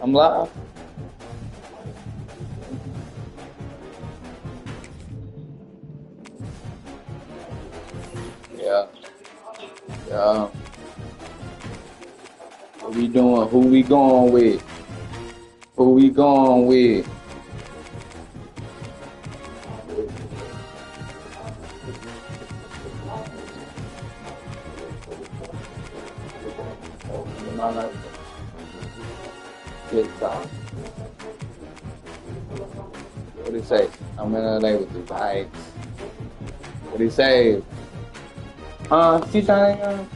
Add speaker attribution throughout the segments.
Speaker 1: I'm live. Yeah. Yeah. What we doing? Who we going with? Who we going with? Good time. What do you say? I'm in LA with the vibes. What do you say? She's trying to.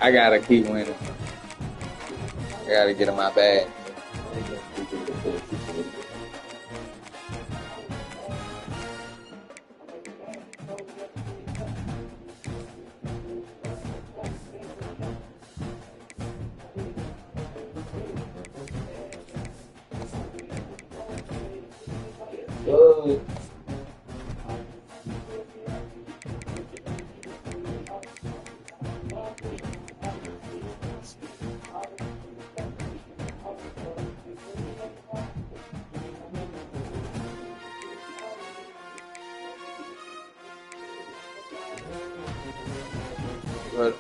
Speaker 1: I gotta keep winning. I gotta get in my bag. Good.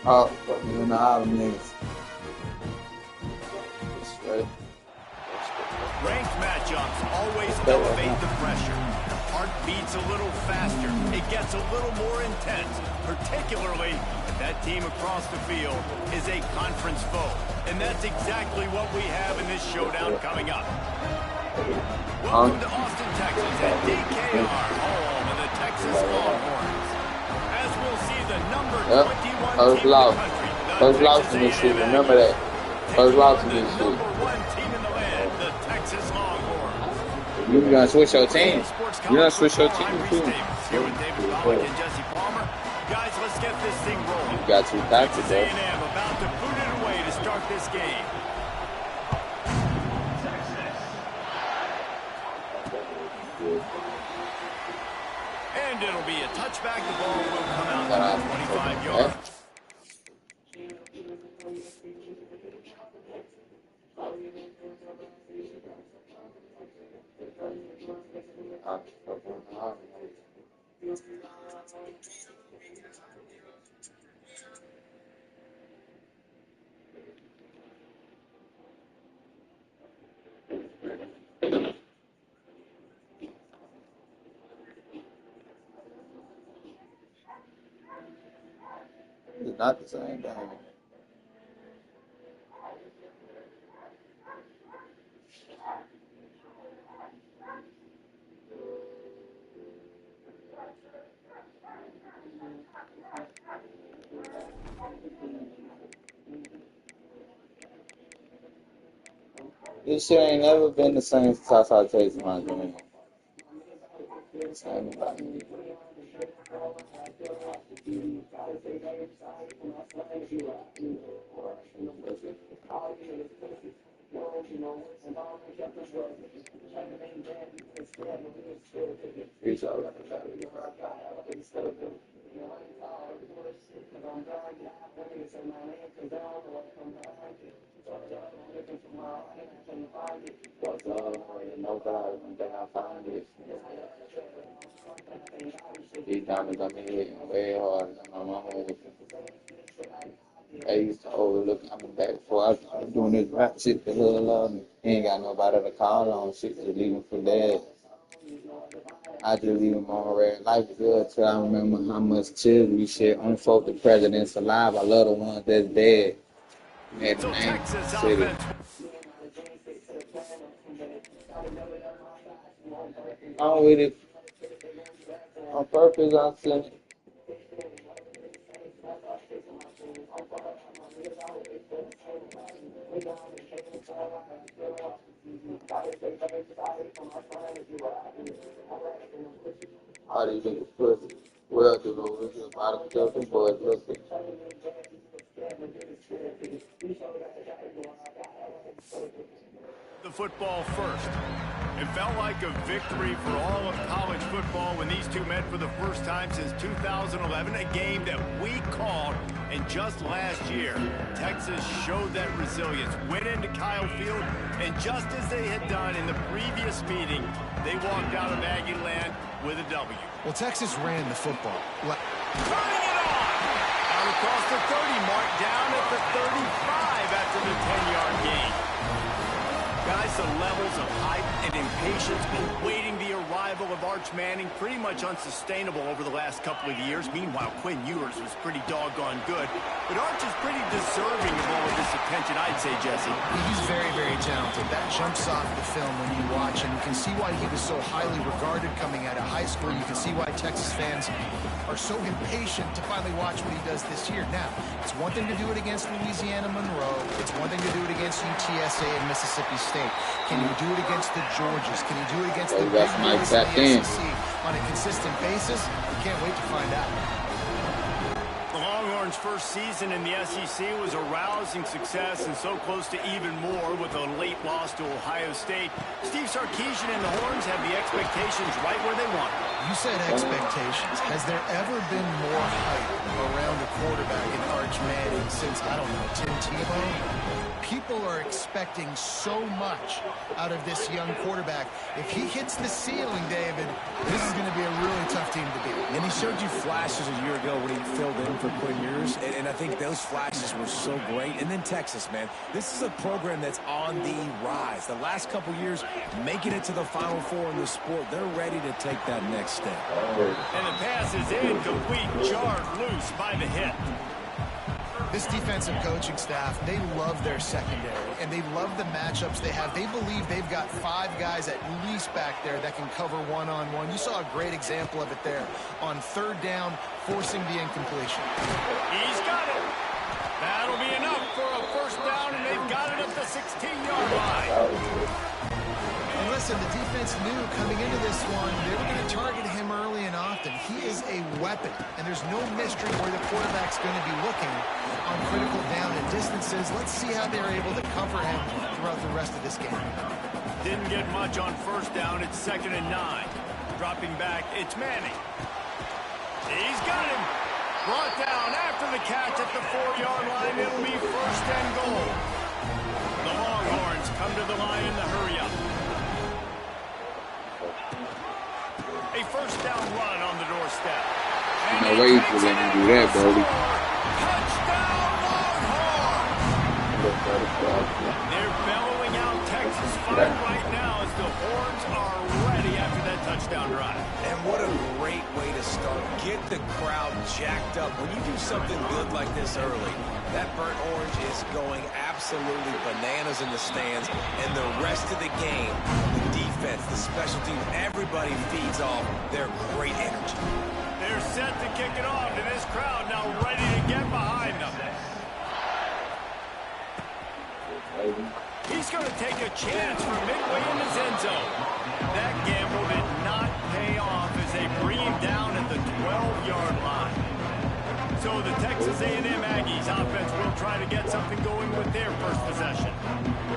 Speaker 1: But you know all them niggas. Straight.
Speaker 2: Ranked matchups always elevate the pressure. The heart beats a little faster. It gets a little more intense, particularly if that team across the field is a conference foe. And that's exactly what we have in this showdown coming up. Welcome to Austin, Texas at DKR, home of the Texas Longhorns. As we'll see the number 21 team in the country.
Speaker 1: First loss in this shit, remember that. First loss in this shit.
Speaker 2: Number one team in the land, the Texas Longhorns.
Speaker 1: You gonna switch your team. You gonna switch your team too.
Speaker 2: Here with David Pollock and Jesse Palmer. Guys, let's get this thing rolling.
Speaker 1: You got two tactics, though.
Speaker 2: A&M about to boot it away to start this game. And it'll be a touchback. The ball will come out to 25 yards.
Speaker 1: It's not the same thing. This shit ain't never been the same since I tasted my drink. Same thing. These diamonds got me hitting way harder than my mama was. I used to overlook coming back before I started doing this rap shit for little love. He ain't got nobody to call on shit to leave him for dead. I just leave him on red. Life is good till I remember how much chills we share. Unfold the presidents alive. I love the ones that's dead. Made the name city. I'm with it. On purpose, I'm saying it. All these niggas pussy. Well, do those niggas about to kill them boys. Listen.
Speaker 2: The football first. It felt like a victory for all of college football when these two met for the first time since 2011, a game that we called. And just last year, Texas showed that resilience, went into Kyle Field, and just as they had done in the previous meeting, they walked out of Aggie land with a W.
Speaker 3: Well, Texas ran the football.
Speaker 2: Turning it on! Out across the 30 mark, down at the 35 after the 10-yard gain. Guys, the levels of hype and impatience awaiting the arrival of Arch Manning pretty much unsustainable over the last couple of years. Meanwhile, Quinn Ewers was pretty doggone good. But Arch is pretty deserving of all of this attention, I'd say, Jesse.
Speaker 3: He's very, very talented. That jumps off the film when you watch, and you can see why he was so highly regarded coming out of high school. You can see why Texas fans are so impatient to finally watch what he does this year. Now, it's one thing to do it against Louisiana Monroe. It's one thing to do it against UTSA and Mississippi State. Can you do it against the Georgias? Can you do it against the big boys in the SEC on a consistent basis? We can't wait to find out.
Speaker 2: The Longhorns' first season in the SEC was a rousing success and so close to even more with a late loss to Ohio State. Steve Sarkisian and the Horns have the expectations right where they want them.
Speaker 3: You said expectations. Has there ever been more hype around a quarterback in Arch Manning since, I don't know, Tim Tebow? People are expecting so much out of this young quarterback. If he hits the ceiling, David, this is going to be a really tough team to beat.
Speaker 4: And he showed you flashes a year ago when he filled in for Quinn Ewers, and I think those flashes were so great. And then Texas, man, this is a program that's on the rise. The last couple years, making it to the Final Four in the sport, they're ready to take that next step.
Speaker 2: And the pass is incomplete, jarred loose by the hit.
Speaker 3: This defensive coaching staff, they love their secondary, and they love the matchups they have. They believe they've got 5 guys at least back there that can cover one-on-one. You saw a great example of it there on 3rd down, forcing the incompletion.
Speaker 2: He's got it. That'll be enough for a first down, and they've got it at the 16-yard line.
Speaker 3: And listen, the defense knew coming into this one, they were going to target him early and often. He is a weapon, and there's no mystery where the quarterback's going to be looking on critical down and distances. Let's see how they're able to cover him throughout the rest of this game.
Speaker 2: Didn't get much on first down. It's 2nd and 9. Dropping back, it's Manning. He's got him. Brought down after the catch at the 4-yard line. It'll be 1st and goal. The Longhorns come to the line in the hurry-up. A first down run on the doorstep.
Speaker 1: No way you can let me do that, Brody.
Speaker 2: Touchdown, Longhorns! They're bellowing out Texas fire right now as the Horns are ready after that touchdown drive.
Speaker 4: And what a great way to start. Get the crowd jacked up. When you do something good like this early, that burnt orange is going absolutely bananas in the stands. And the rest of the game, the defense, the special teams, everybody feeds off their great energy.
Speaker 2: They're set to kick it off, and this crowd now ready to get behind them. He's going to take a chance from midway in his end zone. That gamble did not pay off as they bring him down at the 12-yard line. So the Texas A&M Aggies offense will try to get something going with their first possession.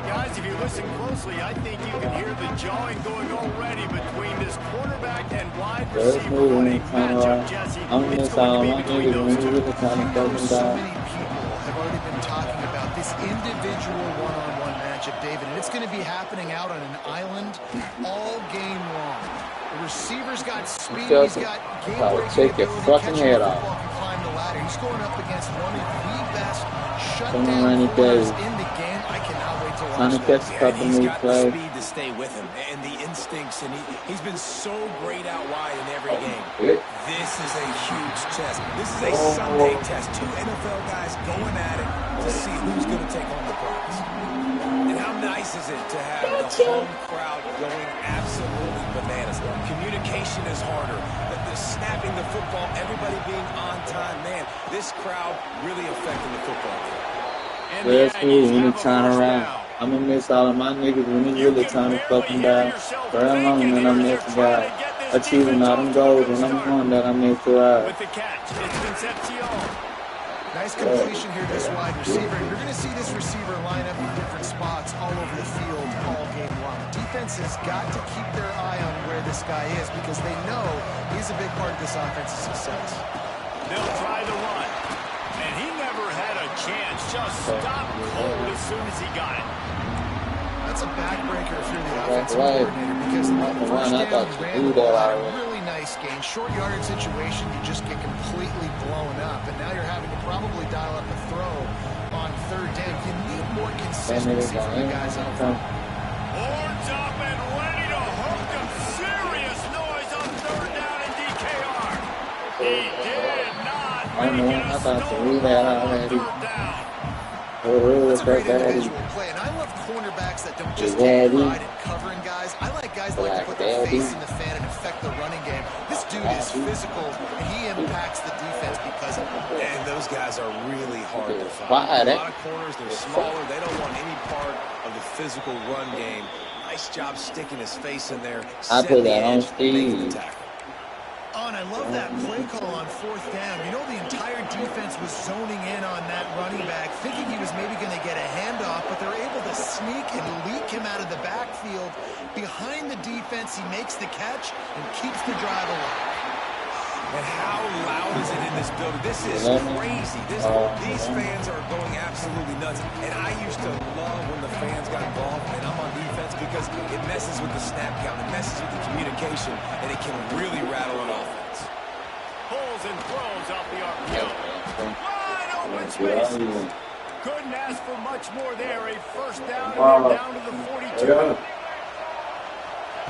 Speaker 2: Guys, if you listen closely, I think you can hear the jawing going already between this quarterback and wide receiver. What a matchup, Jesse. It's going to be between those two.
Speaker 3: So many people have already been talking about this individual one-on-one matchup, David, and it's going to be happening out on an island all game long. The receiver's got speed, he's got game-breaking ability, catching the football, can climb the ladder. He's going up against one of the best shutdown corners in the game. I cannot wait to watch this.
Speaker 4: Yeah, he's got the speed to stay with him and the instincts, and he's been so great out wide in every game. This is a huge test. This is a Sunday test. 2 NFL guys going at it to see who's going to take home the prize. And how nice is it to have the home crowd going absolutely bananas. Communication is harder. The snapping the football, everybody being on time. Man, this crowd really affecting the football game.
Speaker 1: That's cool when it's turn around. I'm gonna miss all of my niggas when it's really time to fucking die. For how long, man, I miss the guy. Achieving all them goals when I'm going that I miss the ride.
Speaker 2: With the catch, it's Concepcion.
Speaker 3: Nice completion here, this wide receiver. You're going to see this receiver line up in different spots all over the field all game long. Defense defense has got to keep their eye on where this guy is because they know he's a big part of this offense's success.
Speaker 2: They'll try the run. And he never had a chance. Just stopped cold as soon as he got it.
Speaker 3: That's a backbreaker if you're the offensive coordinator because the first down you ran the ball had a really nice gain. Short yardage situation, you just get completely blown up. And now you're having to probably dial up a throw on third down. You need more consistency from the guys up front.
Speaker 2: Horns up and ready to hook them. Serious noise on third down in DKR. He did not make it a stone on third down.
Speaker 3: That's a great individual play, and I love cornerbacks that don't just take pride in covering guys. I like guys that like to put their face in the fan and affect the running game. This dude is physical, and he impacts the defense because of it.
Speaker 4: And those guys are really hard to find. A lot of corners, they're smaller. They don't want any part of the physical run game. Nice job sticking his face in there.
Speaker 1: I put that on Steve.
Speaker 3: And I love that play call on fourth down. You know, the entire defense was zoning in on that running back, thinking he was maybe going to get a handoff, but they're able to sneak and leak him out of the backfield. Behind the defense, he makes the catch and keeps the drive alive.
Speaker 4: And how loud is it in this building? This is crazy. These fans are going absolutely nuts. And I used to love when the fans got involved, and I'm on defense because it messes with the snap count, it messes with the communication, and it can really rattle an offense.
Speaker 2: Pulls and throws off the RPO. Wide open space. Couldn't ask for much more there. A first down, and they're down to the 42.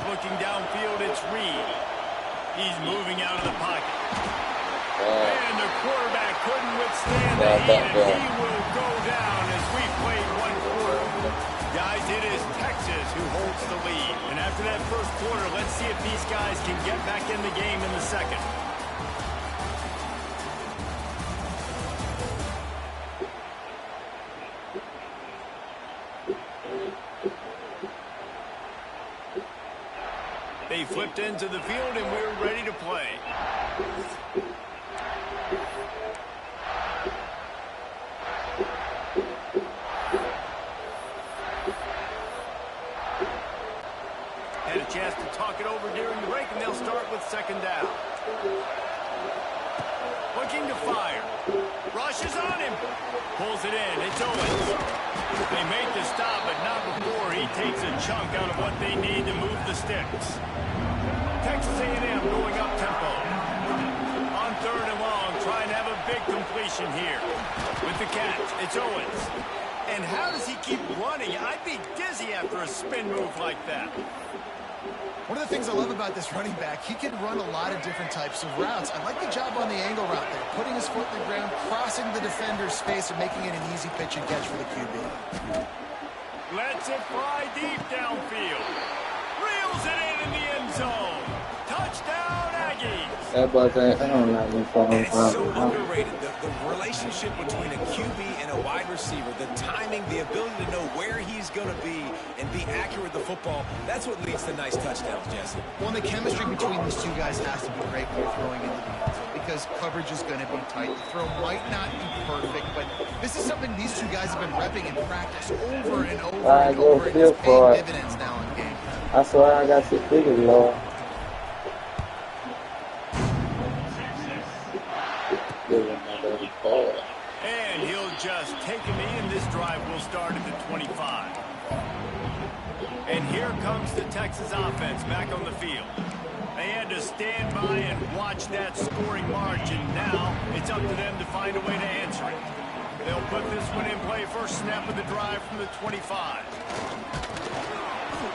Speaker 2: Looking downfield, it's Reed. He's moving out of the pocket. And the quarterback couldn't withstand the heat, and he will go down as we played one quarter. Guys, it is Texas who holds the lead. And after that first quarter, let's see if these guys can get back in the game in the second. They flipped into the field, and we're ready to play. Had a chance to talk it over during the break, and they'll start with second down. Looking to fire. Rushes on him. Pulls it in. It's Owens. They make the stop, but not before he takes a chunk out of what they need to move the sticks. Texas A&M going up tempo. On third and long, trying to have a big completion here. With the catch, it's Owens. And how does he keep running? I'd be dizzy after a spin move like that.
Speaker 3: One of the things I love about this running back, he can run a lot of different types of routes. I like the job on the angle route there, putting his foot in the ground, crossing the defender's face, and making it an easy pitch and catch for the QB.
Speaker 2: Lets it fly deep downfield. Reels it in the end zone. Touchdown, Aggies.
Speaker 1: That boy said, I don't like this phone.
Speaker 4: And it's so underrated. The relationship between a QB and a wide receiver, the timing, the ability to know where he's going to be and be accurate with the football, that's what leads to nice touchdowns, Jesse.
Speaker 3: Well, the chemistry between these two guys has to be great when you're throwing into the end zone because coverage is going to be tight. The throw might not be perfect, but this is something these two guys have been repping in practice over and over and over. And it's paying dividends now in game.
Speaker 1: I swear I got 6 figures, Lord.
Speaker 2: And he'll just take a knee, and this drive will start at the 25. And here comes the Texas offense back on the field. They had to stand by and watch that scoring march, and now it's up to them to find a way to answer it. They'll put this one in play, first snap of the drive from the 25.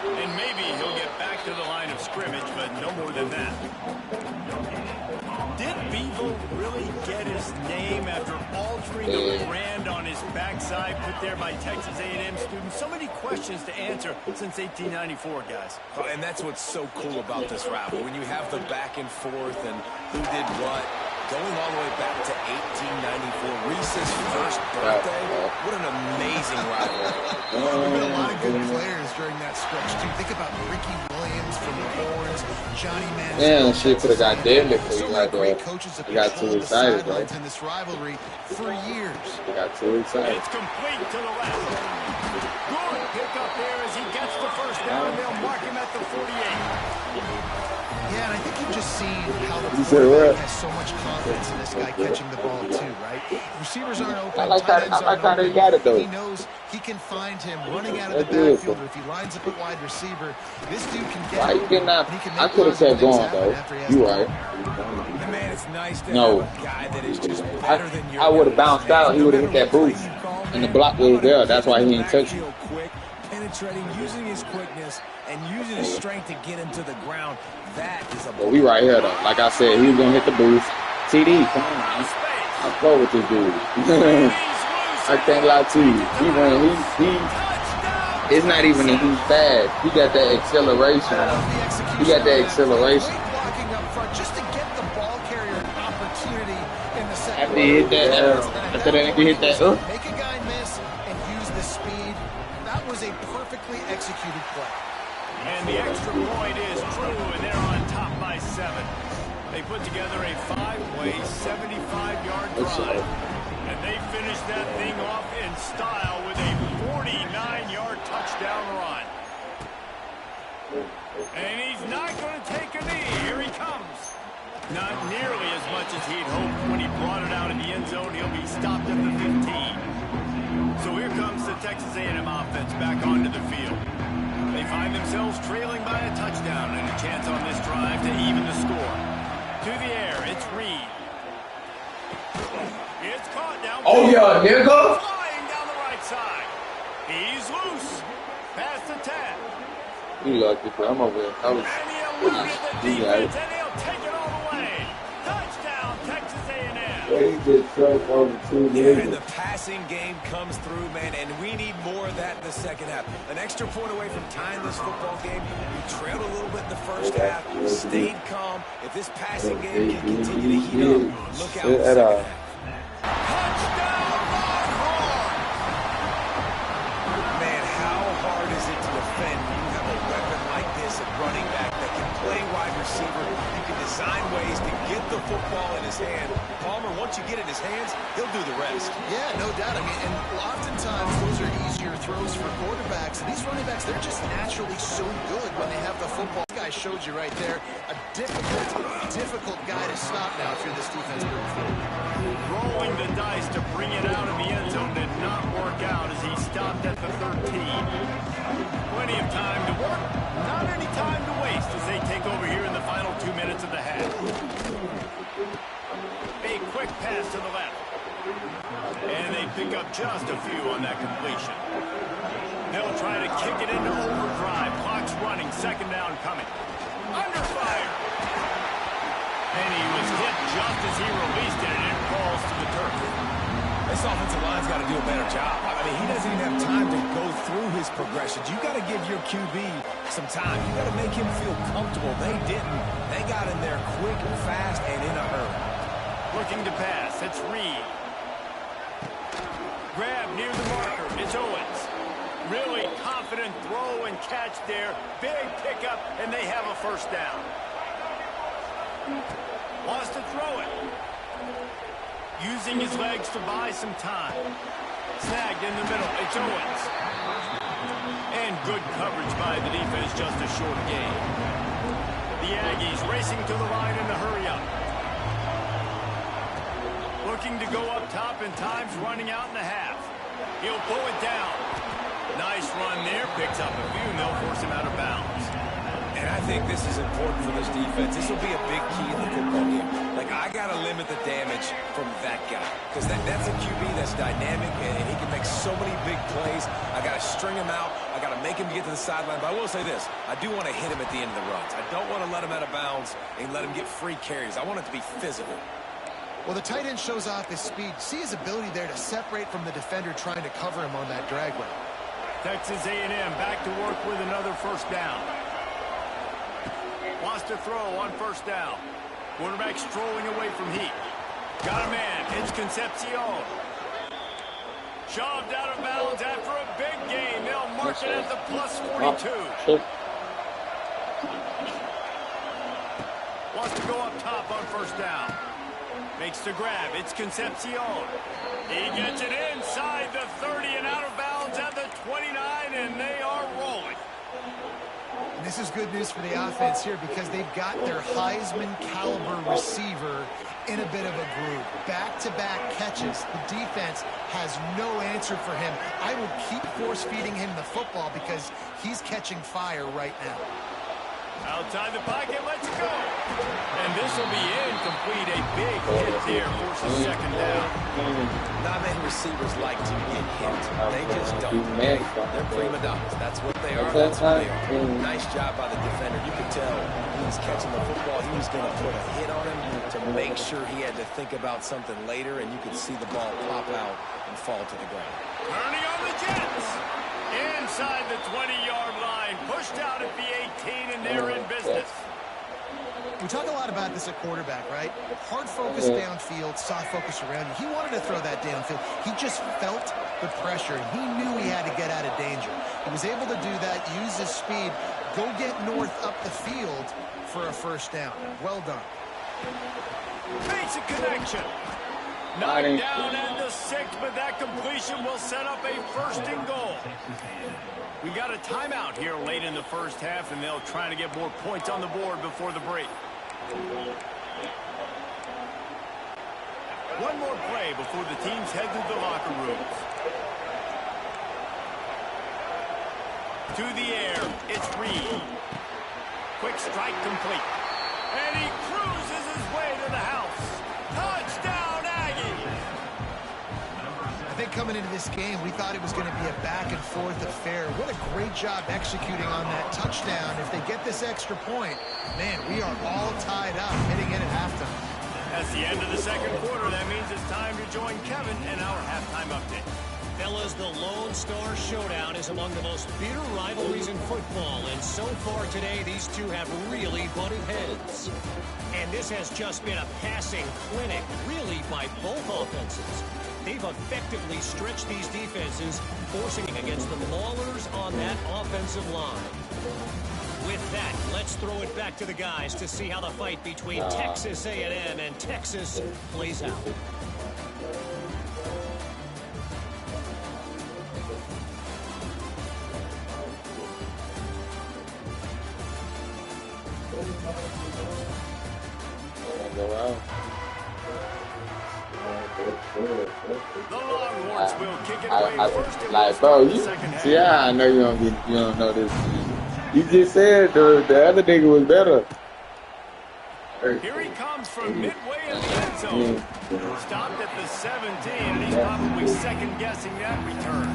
Speaker 2: And maybe he'll get back to the line of scrimmage, but no more than that. Did Beeville really get his name after altering the brand on his backside put there by Texas A&M students? So many questions to answer since 1894, guys.
Speaker 4: And that's what's so cool about this rivalry. When you have the back and forth and who did what, going all the way back to 1894, Reese's first birthday. What an amazing rivalry.
Speaker 3: There have been a lot of good players during that stretch, too. Think about Ricky Williams from the Horns, Johnny Manziel.
Speaker 1: Yeah, shit could have got deadly for you right there.
Speaker 3: He
Speaker 1: got too excited, bro.
Speaker 3: In this rivalry for years.
Speaker 1: He got too excited.
Speaker 2: It's complete to the left. Good pick up there as he gets the first down, and they'll mark him
Speaker 3: Yeah, and I think you've just seen how the
Speaker 1: You said
Speaker 3: quarterback
Speaker 1: what?
Speaker 3: has so much confidence in this guy catching the ball too, right? Receivers aren't
Speaker 1: I
Speaker 3: open,
Speaker 1: like
Speaker 3: tight
Speaker 1: how
Speaker 3: ends aren't
Speaker 1: they
Speaker 3: open.
Speaker 1: got it though.
Speaker 3: He knows he can find him running out of the
Speaker 1: That's good.
Speaker 3: backfield, or if he lines up at wide receiver, this dude can get
Speaker 1: Why you
Speaker 3: open,
Speaker 1: getting out?
Speaker 3: and he can
Speaker 1: I
Speaker 3: make
Speaker 1: could have
Speaker 3: positive
Speaker 1: kept
Speaker 3: things
Speaker 1: going
Speaker 3: happen
Speaker 1: though.
Speaker 3: after he has
Speaker 1: You
Speaker 3: the
Speaker 1: right.
Speaker 3: ball.
Speaker 4: And man, it's nice to
Speaker 1: No.
Speaker 4: have a guy that is just better than your
Speaker 1: I would have
Speaker 4: guys.
Speaker 1: bounced out. He
Speaker 4: No
Speaker 1: would have
Speaker 4: matter
Speaker 1: hit that
Speaker 4: what play
Speaker 1: boost.
Speaker 4: you call,
Speaker 1: And the
Speaker 4: man,
Speaker 1: block
Speaker 4: how
Speaker 1: was
Speaker 4: about
Speaker 1: there.
Speaker 4: him
Speaker 1: That's
Speaker 4: getting
Speaker 1: why
Speaker 4: in
Speaker 1: he
Speaker 4: the
Speaker 1: ain't touch you.
Speaker 4: backfield quick, penetrating, using his quickness, and using his strength to get him to the ground. That is a
Speaker 1: But we right here though. Like I said, he was gonna hit the boost. TD, come on, man. I go with this dude. I can't lie to you. He run. It's not even that he's fast. He got that acceleration. He got that acceleration.
Speaker 3: Blocking up front just to get the ball carrier an opportunity in the second.
Speaker 1: After he hit that, after that, he hit that.
Speaker 3: Make a guy miss and use the speed. That was a perfectly executed play.
Speaker 2: And the extra point is true, and they're on top by 7. They put together a 5-play, 75-yard drive. And they finished that thing off in style with a 49-yard touchdown run. And he's not going to take a knee. Here he comes. Not nearly as much as he'd hoped when he brought it out in the end zone. He'll be stopped at the 15. So here comes the Texas A&M offense back onto the field. They find themselves trailing by a touchdown and a chance on this drive to even the score. To the air, it's Reed. It's caught down.
Speaker 1: Oh yeah, nigga.
Speaker 2: Flying down the right side. He's loose. Past the 10.
Speaker 1: You lucky, bro. I'm over here.
Speaker 2: And he eluded the defense, and he'll take it all the way. Touchdown, Texas A&M.
Speaker 1: He just jumped over 2
Speaker 4: Yeah, and the passing game comes through, man, and we need more of that in the second half. An extra point away from tying this football game. We trailed a little bit in the first half, stayed calm. If this passing game can continue to heat up, look out in the second half.
Speaker 2: Touchdown, Longhorn.
Speaker 4: Man, how hard is it to defend when you have a weapon like this at running back that can play wide receiver? You can design ways to get the football in his hand. Palmer, once you get it in his hands, he'll do the rest.
Speaker 3: Yeah, no doubt. I mean, and oftentimes those are easier throws for quarterbacks. And these running backs, they're just naturally so good when they have the football. This guy showed you right there, a difficult guy to stop now if you're this defense moving forward.
Speaker 2: Rolling the dice to bring it out of the end zone did not work out as he stopped at the 13. Plenty of time to work, not any time to waste as they take over here in the final 2 minutes of the half. A quick pass to the left. And they pick up just a few on that completion. They'll try to kick it into overdrive. Clock's running, second down coming. Under fire. And he was hit just as he released it, and it falls to the turf.
Speaker 4: This offensive line's got to do a better job. I mean, he doesn't even have time to go through his progressions. You got to give your QB some time. You got to make him feel comfortable. They didn't. They got in there quick, fast, and in a hurry.
Speaker 2: Looking to pass. It's Reed. Grab near the marker. It's Owens. Really confident throw and catch there. Big pickup, and they have a first down. Wants to throw it. Using his legs to buy some time. Snagged in the middle. It's Owens. And good coverage by the defense, just a short gain. The Aggies racing to the line in the hurry up. Looking to go up top, and time's running out in the half. He'll pull it down. Nice run there. Picks up a few, and they'll force him out of bounds.
Speaker 4: And I think this is important for this defense. This will be a big key in the football game. Like, I got to limit the damage from that guy. Because that's a QB that's dynamic, and he can make so many big plays. I got to string him out. I got to make him get to the sideline. But I will say this. I do want to hit him at the end of the runs. I don't want to let him out of bounds and let him get free carries. I want it to be physical.
Speaker 3: Well, the tight end shows off his speed. See his ability there to separate from the defender trying to cover him on that drag route.
Speaker 2: Texas A&M back to work with another first down. Wants to throw on first down. Quarterback strolling away from heat. Got a man. It's Concepcion. Shoved out of bounds after a big gain. They'll mark it at the plus 42. Wants to go up top on first down. Makes the grab. It's Concepcion. He gets it inside the 30 and out of bounds at the 29, and they are rolling.
Speaker 3: This is good news for the offense here because they've got their Heisman-caliber receiver in a bit of a groove. Back-to-back catches. The defense has no answer for him. I will keep force-feeding him the football because he's catching fire right now.
Speaker 2: Outside the pocket, let's go. And this will be incomplete. A big hit there forces second down.
Speaker 4: Not many receivers like to get hit. They just don't. They're prima donnas. That's what they are. That's who they are. Nice job by the defender. You could tell he was catching the football. He was going to put a hit on him to make sure he had to think about something later, and you could see the ball pop out and fall to the ground.
Speaker 2: Turning on the Jets. Inside the 20-yard line. Pushed out at the 18, and they're in business.
Speaker 3: We talk a lot about this at quarterback, right? Hard focus downfield, soft focus around you. He wanted to throw that downfield. He just felt the pressure. He knew he had to get out of danger. He was able to do that, use his speed, go get north up the field for a first down. Well done.
Speaker 2: Makes a connection. Knocked down at the 6, but that completion will set up a first and goal. We got a timeout here late in the first half, and they'll try to get more points on the board before the break. One more play before the teams head to the locker rooms. To the air, it's Reed. Quick strike complete. And he cruises his way to the house. Touchdown, Aggies!
Speaker 3: I think coming into this game, we thought it was going to be a back-and-forth affair. What a great job executing on that touchdown. If they get this extra point, man, we are all tied up heading in at halftime.
Speaker 2: That's the end of the second quarter. That means it's time to join Kevin in our halftime update.
Speaker 5: Fellas, the Lone Star Showdown is among the most bitter rivalries in football, and so far today, these two have really butted heads. And this has just been a passing clinic, really, by both offenses. They've effectively stretched these defenses, forcing against the maulers on that offensive line. With that, let's throw it back to the guys to see how the fight between Texas A&M and Texas plays out.
Speaker 2: The Longhorns will kick it away first.
Speaker 1: Like, bro, you see, I know you don't know this. You just said the other nigga was better.
Speaker 2: Here he comes from midway in the end zone. Stopped at the 17, and he's probably second-guessing that return.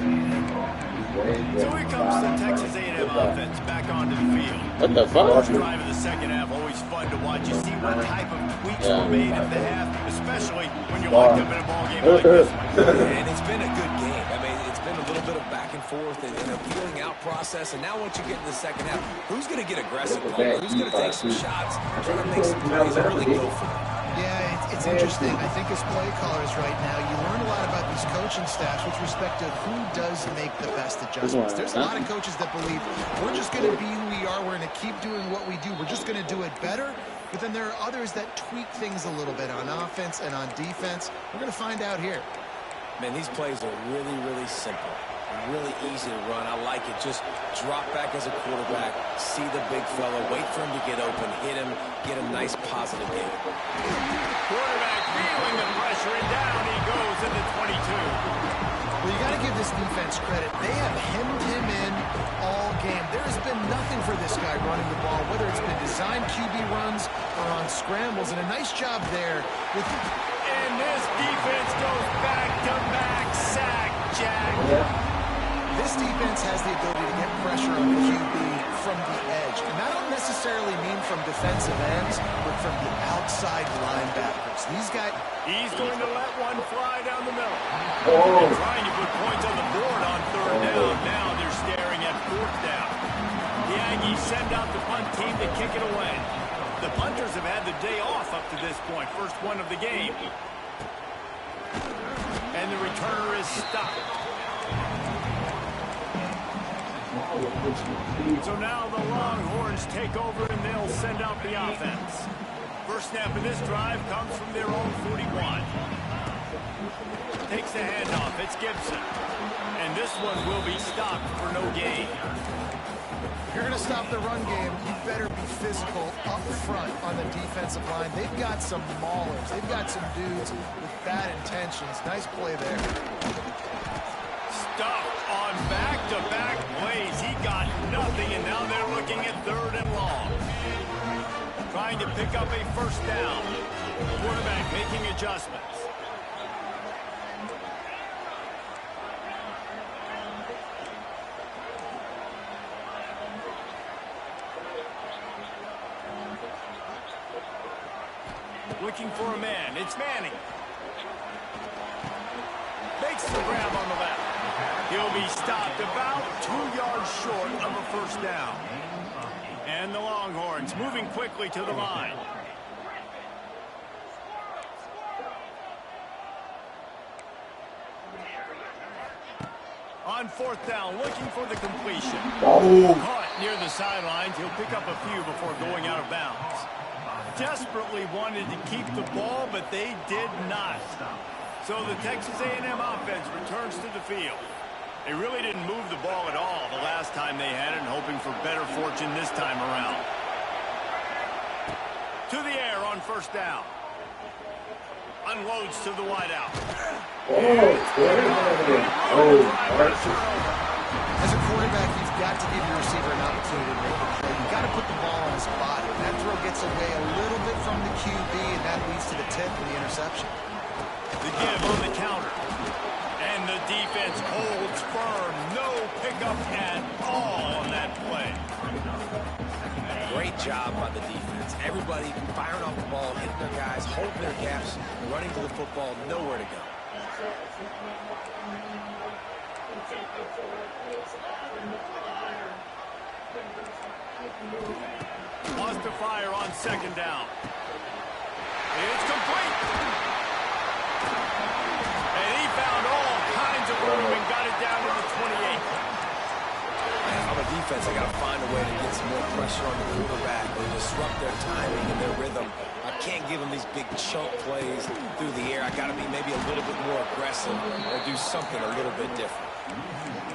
Speaker 2: So here comes the Texas A&M offense back onto the field.
Speaker 1: What the fuck?
Speaker 2: First drive of the second half, always fun to watch. You see what type of tweaks were made at the half, especially when you're locked up in a ball game like this one.
Speaker 4: And it's been a good game. I mean, it's been a little bit of back and forth and a feeling out process. And now once you get in the second half, who's going to get aggressive? Who's going to take some shots? Try to make some plays and really go for it.
Speaker 3: Yeah, it's interesting. I think as play callers right now, you learn a lot about these coaching staffs with respect to who does make the best adjustments. There's a lot of coaches that believe we're just going to be who we are. We're going to keep doing what we do. We're just going to do it better. But then there are others that tweak things a little bit on offense and on defense. We're going to find out here.
Speaker 4: Man, these plays are really, really simple. Really easy to run. I like it. Just drop back as a quarterback, see the big fella, wait for him to get open, hit him, get a nice positive game.
Speaker 2: Quarterback feeling the pressure, and down he goes in the 22.
Speaker 3: Well, you got to give this defense credit. They have hemmed him in all game. There has been nothing for this guy running the ball, whether it's been designed QB runs or on scrambles, and a nice job there.
Speaker 2: And this defense goes back-to-back sack, Jack.
Speaker 3: This defense has the ability to get pressure on the QB from the edge. And that don't necessarily mean from defensive ends, but from the outside linebackers. These guys...
Speaker 2: He's going to let one fly down the middle. They're trying to put points on the board on third down. Now they're staring at fourth down. The Aggies send out the punt team to kick it away. The punters have had the day off up to this point. First one of the game. And the returner is stopped. So now the Longhorns take over and they'll send out the offense. First snap of this drive comes from their own 41. Takes the handoff. It's Gibson. And this one will be stopped for no gain.
Speaker 3: If you're going to stop the run game, you better be physical up front on the defensive line. They've got some maulers. They've got some dudes with bad intentions. Nice play there.
Speaker 2: Stuffed on back-to-back plays. He got nothing, and now they're looking at 3rd and long. Trying to pick up a first down. Quarterback making adjustments. Looking for a man. It's Manning. Makes the grab on the left. He'll be stopped about 2 yards short of a first down. And the Longhorns moving quickly to the line. On 4th down, looking for the completion. Caught near the sidelines. He'll pick up a few before going out of bounds. Desperately wanted to keep the ball, but they did not. So the Texas A&M offense returns to the field. They really didn't move the ball at all the last time they had it, and hoping for better fortune this time around. To the air on 1st down. Unloads to the wideout.
Speaker 3: As a quarterback, you've got to give your receiver an opportunity to make a play. You've got to put the ball on his body. That throw gets away a little bit from the QB, and that leads to the tip and the interception.
Speaker 2: The give on the counter. And the defense holds firm. No pickup at all on that play.
Speaker 4: Great job by the defense. Everybody firing off the ball, hitting their guys, holding their gaps, running to the football, nowhere to go.
Speaker 2: Lost to fire on 2nd down. It's complete. And he found all kinds of room and got it down to the 28.
Speaker 4: On the defense, they got to find a way to get some more pressure on the quarterback and disrupt their timing and their rhythm. I can't give them these big chunk plays through the air. I got to be maybe a little bit more aggressive or do something a little bit different.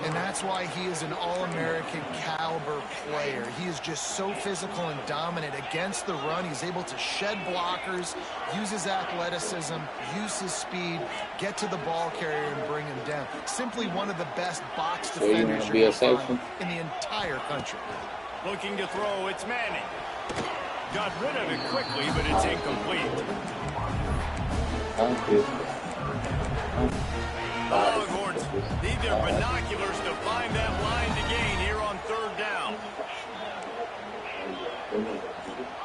Speaker 3: And that's why he is an all-American caliber player. He is just so physical and dominant against the run. He's able to shed blockers, use his athleticism, use his speed, get to the ball carrier and bring him down. Simply one of the best box defenders you're going to find in the entire country.
Speaker 2: Looking to throw, it's Manning. Got rid of it quickly, but it's incomplete. Longhorns need their binoculars to find that line to gain here on 3rd down.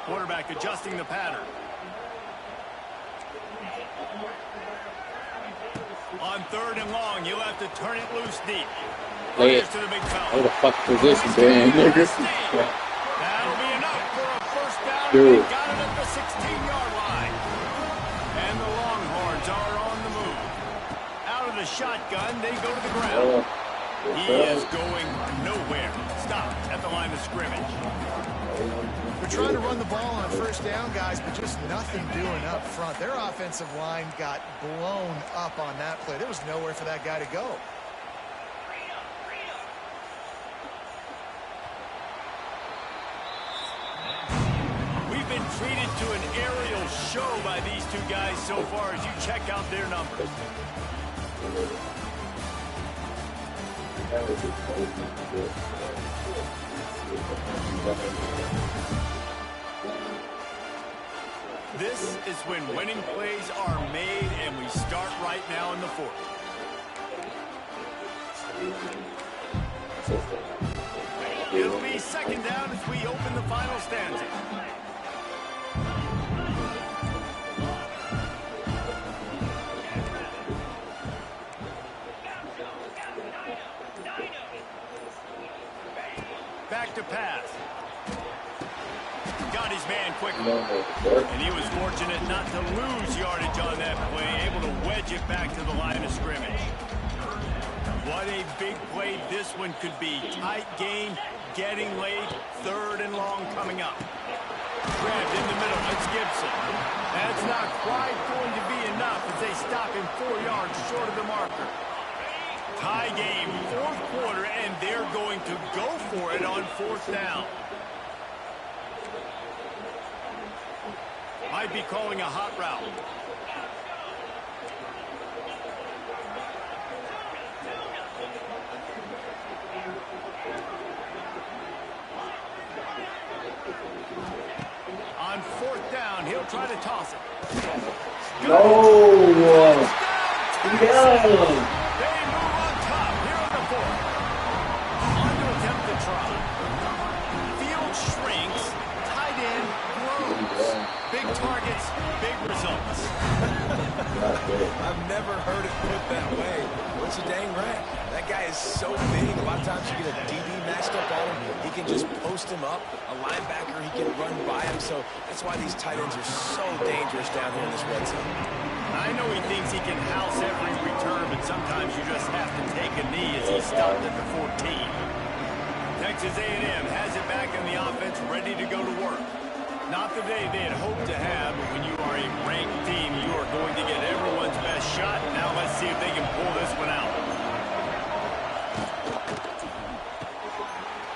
Speaker 2: Quarterback adjusting the pattern. On 3rd and long, you'll have to turn it loose deep.
Speaker 1: Play it.
Speaker 2: To the big foul.
Speaker 1: What the fuck position, man, nigga?
Speaker 2: That'll be enough for a first down.
Speaker 1: Dude.
Speaker 2: They got it at the 16-yard line. And the Longhorns are on the move. Out of the shotgun, they go to the ground. He is going nowhere. Stop at the line of scrimmage.
Speaker 3: We're trying to run the ball on 1st down, guys, but just nothing doing up front. Their offensive line got blown up on that play. There was nowhere for that guy to go.
Speaker 2: We've been treated to an aerial show by these two guys so far as you check out their numbers. This is when winning plays are made, and we start right now in the 4th. It'll be 2nd down as we open the final stanza. Back to pass. Got his man quickly. And he was fortunate not to lose yardage on that play, able to wedge it back to the line of scrimmage. What a big play this one could be. Tight game, getting late, 3rd and long coming up. Grabbed in the middle, it's Gibson. That's not quite going to be enough as they stop him 4 yards short of the marker. Tie game, fourth quarter, and they're going to go for it on fourth down. Might be calling a hot route. On fourth down, he'll try to toss it.
Speaker 1: No.
Speaker 2: They move on top here on the fourth. On to attempt the try. Field shrinks. Tight end grows. Big targets, big results.
Speaker 4: I've never heard it put that way. But you're dang right. That guy is so big. A lot of times you get a DB matched up on him. He can just post him up. A linebacker, he can run by him. So that's why these tight ends are so dangerous down here in this red zone.
Speaker 2: I know he thinks he can house every return, but sometimes you just have to take a knee as he stopped at the 14. Texas A&M has it back in the offense, ready to go to work. Not the day they had hoped to have, but when you are a ranked team, you are going to get everyone's best shot. Now let's see if they can pull this one out.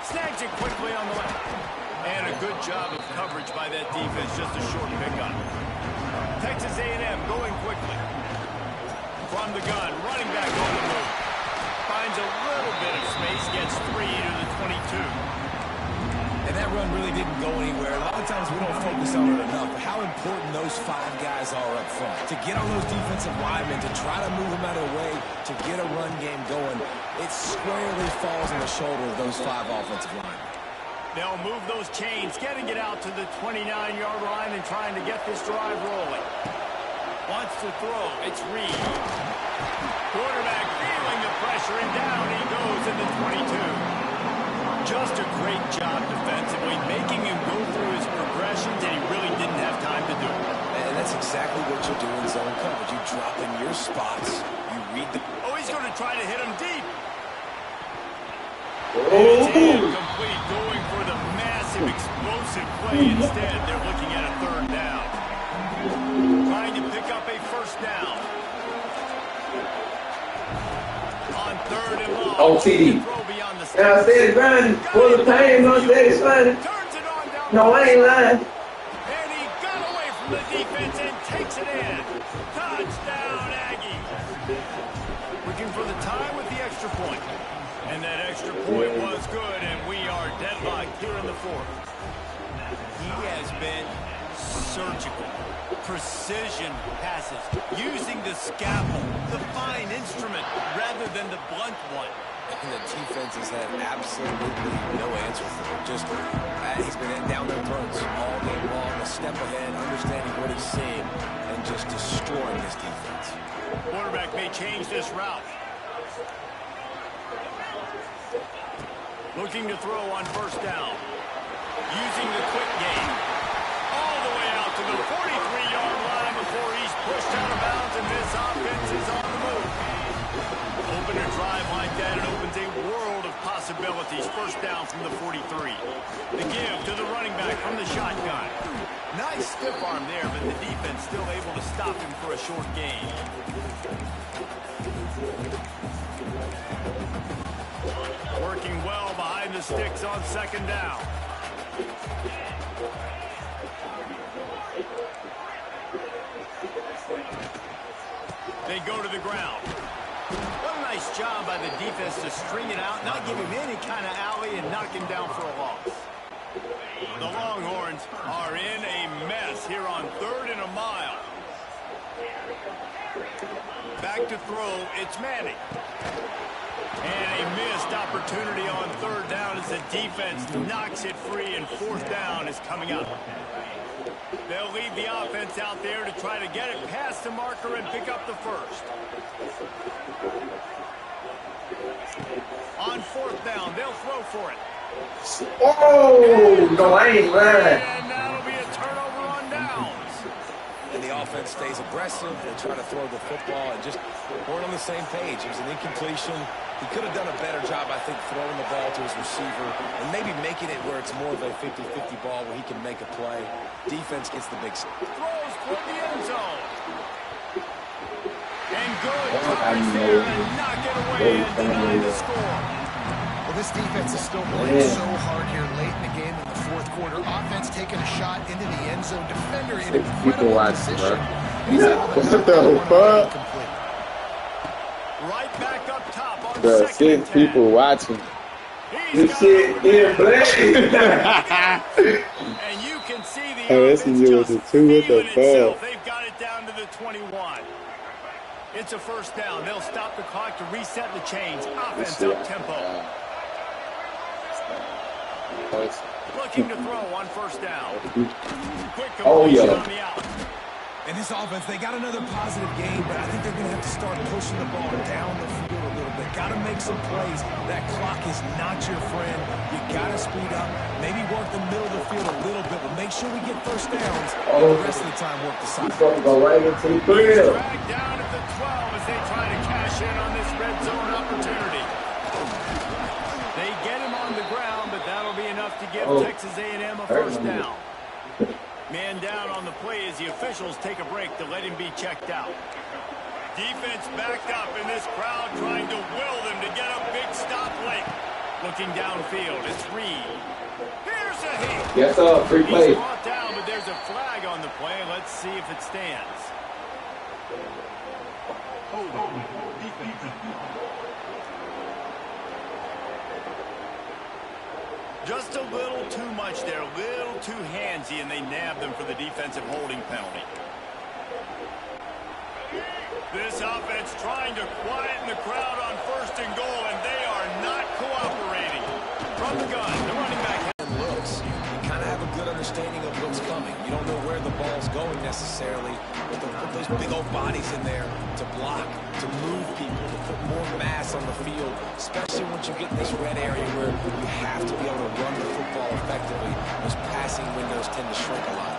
Speaker 2: Snags it quickly on the left. And a good job of coverage by that defense, just a short pickup. Texas A&M going quickly. From the gun, running back on the move. Finds a little bit of space, gets 3 to the 22.
Speaker 4: And that run really didn't go anywhere. A lot of times we don't focus on it enough, but how important those 5 guys are up front. To get on those defensive linemen, to try to move them out of the way, to get a run game going, it squarely falls on the shoulder of those 5 offensive linemen.
Speaker 2: They'll move those chains, getting it out to the 29-yard line and trying to get this drive rolling. Wants to throw. It's Reed. Quarterback feeling the pressure, and down he goes in the 22. Just a great job defensively, making him go through his progressions, and he really didn't have time to do it.
Speaker 4: And that's exactly what you do in zone coverage. You drop in your spots. You read the...
Speaker 2: Oh, he's going to try to hit him deep.
Speaker 1: Oh.
Speaker 2: It's incomplete, going for the massive, explosive play instead. They're looking at a third down. Trying to pick up a first down. On third and long.
Speaker 1: Oh, TD. Now I said run. Full of pain. No, steady running.
Speaker 2: Turns it on down.
Speaker 1: No, I ain't lying.
Speaker 2: And he got away from the defense and takes it in. Touchdown, Aggies. Looking for the tie with the extra point. And that extra point was good, and we are deadlocked here in the fourth. He has been surgical. Precision passes, using the scalpel, the fine instrument, rather than the blunt one.
Speaker 4: And the defense has had absolutely no answer for him. Just, he's been down their throats all game long, a step ahead, understanding what he's seeing, and just destroying this defense.
Speaker 2: Quarterback may change this route. Looking to throw on first down. Using the quick game. All the way out to the 43-yard line before he's pushed out of bounds, and this offense is on the move. Open a drive like that, it opens a world of possibilities. First down from the 43. The give to the running back from the shotgun. Nice stiff arm there, but the defense still able to stop him for a short gain. Working well behind the sticks on second down. They go to the ground. What a nice job by the defense to string it out, not give him any kind of alley, and knock him down for a loss. The Longhorns are in a mess here on third and a mile. Back to throw, it's Manning. And a missed opportunity on third down as the defense knocks it free, and fourth down is coming up. They'll leave the offense out there to try to get it past the marker and pick up the first. On fourth down, they'll throw for it.
Speaker 1: Oh, no, I ain't lying.
Speaker 2: And that'll be a turnover on downs.
Speaker 4: And the offense stays aggressive. They try to throw the football and just weren't on the same page. It was an incompletion. He could have done a better job, I think, throwing the ball to his receiver and maybe making it where it's more of a 50-50 ball where he can make a play. Defense gets the big...
Speaker 2: Throws toward the end zone. And good coverage there to knock it away and deny the score.
Speaker 3: Well, this defense is still playing so hard here late in the game in the fourth quarter. Offense taking a shot into the end zone. Defender in incredible position. He's able to knock that one away incomplete.
Speaker 2: Right back up top on
Speaker 1: Bro,
Speaker 2: second and
Speaker 1: 6
Speaker 2: 10.
Speaker 1: people watching.
Speaker 2: He's
Speaker 1: This shit in black.
Speaker 2: And you can see the
Speaker 1: Hey, this
Speaker 2: offense
Speaker 1: is
Speaker 2: just
Speaker 1: with the 2 with the
Speaker 2: feeling itself.
Speaker 1: ball.
Speaker 2: They've got it down to the 21. It's a first down. They'll stop the clock to reset the chains. Offense up tempo. Looking to throw on first down. Quick completion on the out.
Speaker 4: And this offense, they got another positive game, but I think they're going to have to start pushing the ball down the field a little bit. Got to make some plays. That clock is not your friend. You got to speed up. Maybe work the middle of the field a little bit, but make sure we get first downs. And the rest of the time, work the side.
Speaker 1: Go right into the field.
Speaker 2: Dragged down at the 12 as they try to cash in on this red zone opportunity. They get him on the ground, but that'll be enough to give Texas A&M a first down. Man down on the play as the officials take a break to let him be checked out. Defense backed up in this crowd trying to will them to get a big stop late. Looking downfield, it's Reed. Here's a hit.
Speaker 1: Yes, sir. Free play.
Speaker 2: He's brought down, but there's a flag on the play. Let's see if it stands. Just a little too much there, a little too handsy, and they nab them for the defensive holding penalty. This offense trying to quieten the crowd on first and goal, and they are not cooperating. From the gun, the running back
Speaker 4: Looks. You kind of have a good understanding of what's coming. You don't know where the ball's going necessarily, but to put those big old bodies in there to block, to move people, to put more mass on the field, especially once you get in this red area where you have to be able to run the football effectively. Those passing windows tend to shrink a lot.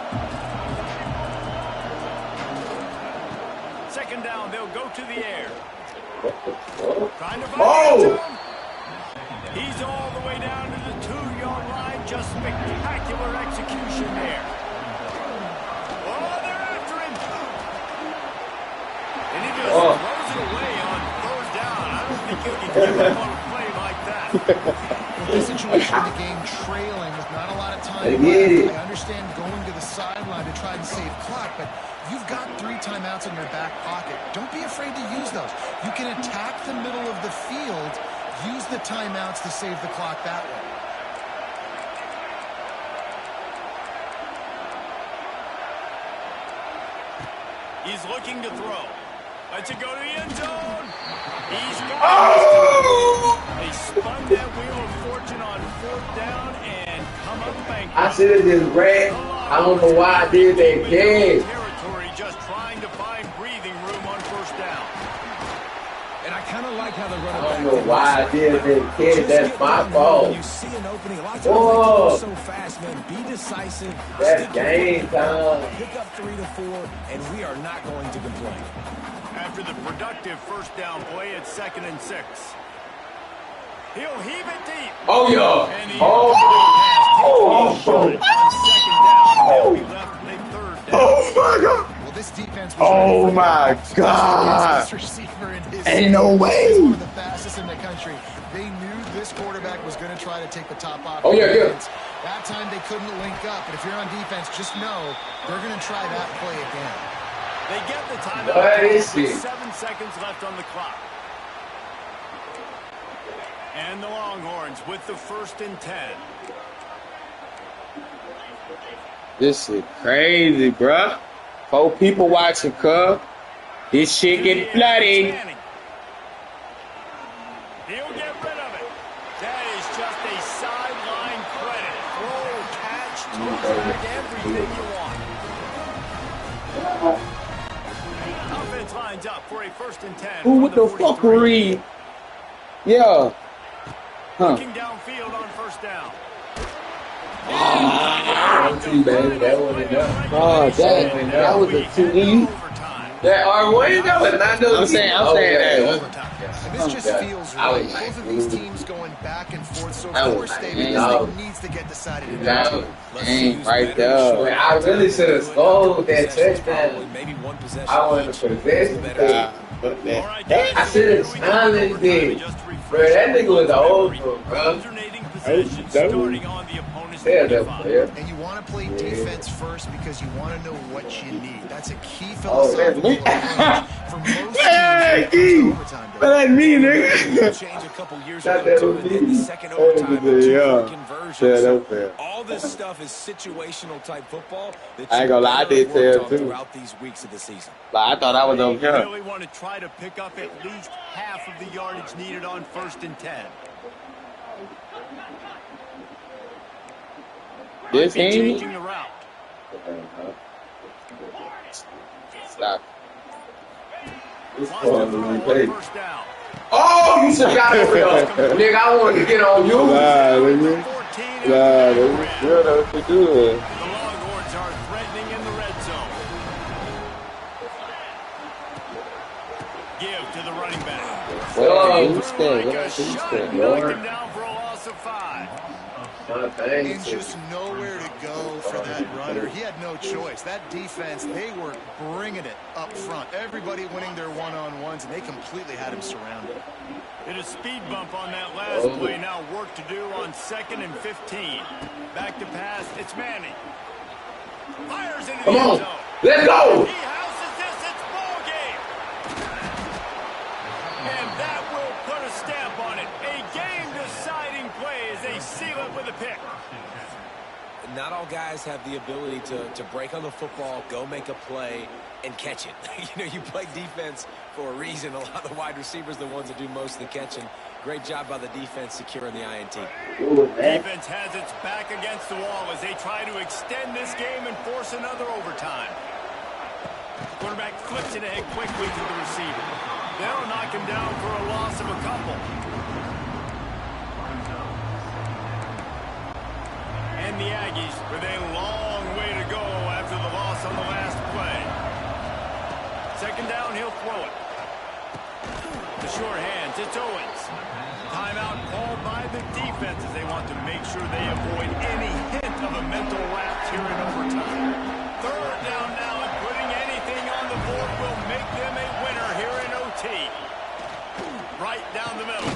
Speaker 2: second down, they'll go to the air. Trying to find him. He's all the way down to the 2-yard line. Just spectacular execution there. Oh, they're after him. And he just throws it away on third down. I don't think you can give him a play like that.
Speaker 3: The situation in the game trailing with not a lot of time left. I understand going to the sideline to try and save clock, but you've got 3 timeouts in your back pocket. Don't be afraid to use those. You can attack the middle of the field, use the timeouts to save the clock that way.
Speaker 2: He's looking to throw. Let's it go to the end zone. He's got They spun that wheel of fortune on fourth down and come up bankrupt.
Speaker 1: I should have just ran. I don't know why I did that again.
Speaker 2: Territory just trying to find breathing room on first down.
Speaker 4: And I kind of like how the running
Speaker 1: I
Speaker 4: back.
Speaker 1: don't know why I did that kid. That's my fault.
Speaker 4: You see an opening. A lot of times they go so fast, man. Be decisive.
Speaker 1: That's game time.
Speaker 4: Pick up 3 to 4, and we are not going to complain.
Speaker 2: After the productive first down play, it's 2nd and 6. He'll heave it deep.
Speaker 1: Oh, yeah.
Speaker 2: And he
Speaker 1: Oh,
Speaker 2: on second down. They'll be left with a third down.
Speaker 1: oh my God.
Speaker 3: Well, this defense was
Speaker 1: Oh my God.
Speaker 3: this receiver in his
Speaker 1: Ain't no way.
Speaker 3: He's one of the fastest in the country. They knew this quarterback was going to try to take the top off.
Speaker 1: Oh, yeah, yeah.
Speaker 3: That time they couldn't link up, but if you're on defense, just know they're going to try that play again.
Speaker 2: They get the timeout
Speaker 1: What is
Speaker 2: with
Speaker 1: it?
Speaker 2: 7 seconds left on the clock. And the Longhorns with the 1st and 10.
Speaker 1: This shit crazy, bruh. 4 people watching, cuz. This shit get bloody.
Speaker 2: He'll get rid of it. That is just a sideline credit. Throw, catch, toe tag, everything you want. Offense lines up for a 1st and 10.
Speaker 1: Who with the fuckery? Yeah. Huh.
Speaker 2: Looking downfield on first down.
Speaker 1: That wasn't enough. Oh, that was a 2E. That R1, that was not no. I'm saying that.
Speaker 3: And this just feels right. Both of these teams going back and forth. So of course Davis needs to get decided in that game.
Speaker 1: Dang, right there. I really should have scored that touchdown.
Speaker 4: Maybe one possession.
Speaker 1: I wanted to possess it. Fuck
Speaker 2: All
Speaker 1: that.
Speaker 2: right, guys,
Speaker 6: I
Speaker 2: so
Speaker 6: should
Speaker 2: here
Speaker 6: have
Speaker 2: we go.
Speaker 6: challenged it.
Speaker 2: Just to
Speaker 6: Bro,
Speaker 2: refresh
Speaker 6: that nigga was
Speaker 2: everyone's
Speaker 6: over,
Speaker 2: memory.
Speaker 6: bro.
Speaker 2: Alternating possession starting on the opponent's
Speaker 6: Hell, that
Speaker 2: 25.
Speaker 6: player.
Speaker 3: And you want to play defense first because you want to know what you need. That's a key
Speaker 6: Oh, that's
Speaker 3: philosophical
Speaker 6: me.
Speaker 3: approach for most teams when
Speaker 6: Hey,
Speaker 3: it comes to overtime.
Speaker 6: but that's me,
Speaker 4: The
Speaker 6: nigga.
Speaker 4: change a couple years
Speaker 6: Not
Speaker 4: ago,
Speaker 6: that
Speaker 4: too,
Speaker 6: was
Speaker 4: and then the
Speaker 6: me.
Speaker 4: second overtime, the two-point conversion.
Speaker 1: Yeah,
Speaker 4: So
Speaker 1: that's fair.
Speaker 4: all this stuff is situational type football that
Speaker 1: I ain't
Speaker 4: you
Speaker 1: gonna lie, I
Speaker 4: better
Speaker 1: did
Speaker 4: have worked
Speaker 1: tell
Speaker 4: on
Speaker 1: too.
Speaker 4: throughout these weeks of the season.
Speaker 1: Like, I thought I was
Speaker 2: They
Speaker 1: okay.
Speaker 2: really want to try to pick up at least half of the yardage needed on 1st and 10.
Speaker 1: This
Speaker 2: Might be
Speaker 1: team?
Speaker 2: changing the route.
Speaker 1: Stop.
Speaker 6: This
Speaker 2: Wants to
Speaker 6: part
Speaker 2: throw
Speaker 6: of
Speaker 2: on
Speaker 6: the play.
Speaker 2: 1st down.
Speaker 6: Oh, you should got over there. Nigga, I wanted to get on you.
Speaker 1: Nah,
Speaker 2: The
Speaker 1: nigga.
Speaker 2: 14
Speaker 1: Nah,
Speaker 2: after
Speaker 1: nigga.
Speaker 2: that
Speaker 1: You know what you do.
Speaker 2: The Longhorns are threatening in the red zone. Give to the running back.
Speaker 1: What
Speaker 6: Oh,
Speaker 1: you stay?
Speaker 2: Like a
Speaker 1: What you
Speaker 2: shot,
Speaker 1: stay?
Speaker 2: knocked him down for a loss of 5.
Speaker 3: And just nowhere to go for that runner. He had no choice. That defense, they were bringing it up front. Everybody winning their one-on-ones, and they completely had him surrounded.
Speaker 2: Hit a speed bump on that last play. Now work to do on 2nd and 15. Back to pass. It's Manning. Fires into the
Speaker 6: Come
Speaker 2: end
Speaker 6: on.
Speaker 2: zone.
Speaker 6: Let's go.
Speaker 2: He houses this. It's ball game. And that will put a stamp on it. A game-deciding play as they seal it with a pick.
Speaker 4: Not all guys have the ability to break on the football, go make a play, and catch it. You play defense for a reason. A lot of the wide receivers are the ones that do most of the catching. Great job by the defense securing the INT.
Speaker 2: Defense has its back against the wall as they try to extend this game and force another overtime. Quarterback flips it ahead quickly to the receiver. They'll knock him down for a loss of a couple. And the Aggies with a long way to go after the loss on the last play. 2nd down, he'll throw it. The short hands, it's Owens. Timeout called by the defense as they want to make sure they avoid any hint of a mental lapse here in overtime. 3rd down now, and putting anything on the board will make them a winner here in OT. Right down the middle.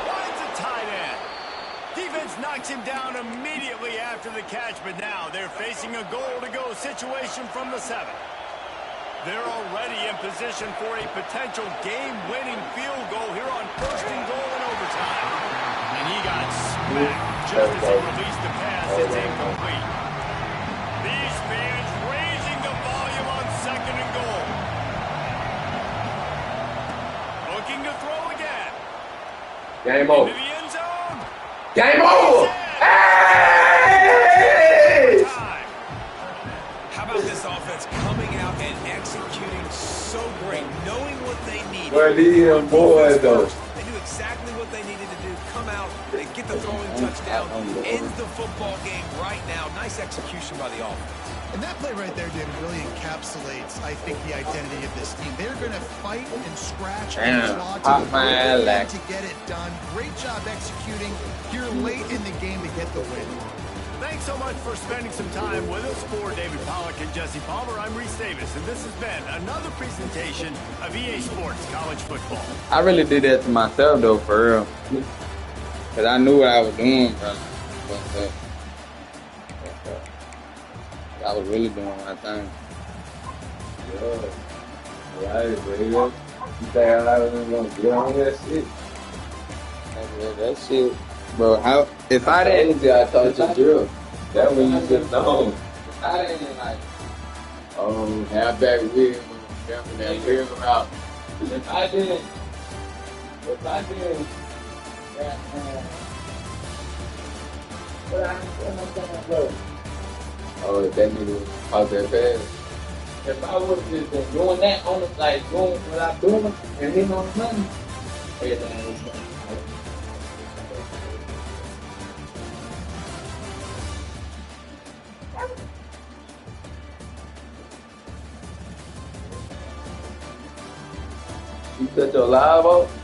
Speaker 2: Finds a tight end. Defense knocks him down immediately after the catch, but now they're facing a goal-to-go situation from the 7. They're already in position for a potential game-winning field goal here on 1st and goal in overtime. And he got smacked just as he released the pass. It's incomplete. These fans raising the volume on 2nd and goal. Looking to throw again.
Speaker 6: Game over.
Speaker 2: Into the end zone.
Speaker 6: Game over. Hey!
Speaker 4: How about this offense coming out and executing so great, knowing what they need?
Speaker 6: Where these boys though?
Speaker 4: They knew exactly what they needed to do. Come out, they get the throwing touchdown, ends the football game right now. Nice execution by the offense.
Speaker 3: And that play right there, David, really encapsulates, I think, the identity of this team. They're going to fight and scratch and claw to get it done. Great job executing here late in the game to get the win.
Speaker 2: Thanks so much for spending some time with us. For David Pollack and Jesse Palmer, I'm Reese Davis, and this has been another presentation of EA Sports College Football.
Speaker 1: I really did that to myself, though, for real. Because I knew what I was doing, bro. I was really doing my thing.
Speaker 6: Yeah. Right, bro. You think I was going to get on that shit?
Speaker 1: That shit, bro. If I didn't,
Speaker 6: I thought you drill. That when you should know.
Speaker 1: if I didn't, like,
Speaker 6: Halfback with him, and clear him out.
Speaker 1: if I didn't,
Speaker 6: Oh, that nigga was out there fast.
Speaker 1: if I would have just been doing that on the, like, doing what I'm doing and hitting on the money, everything was done.
Speaker 6: You cut your live off?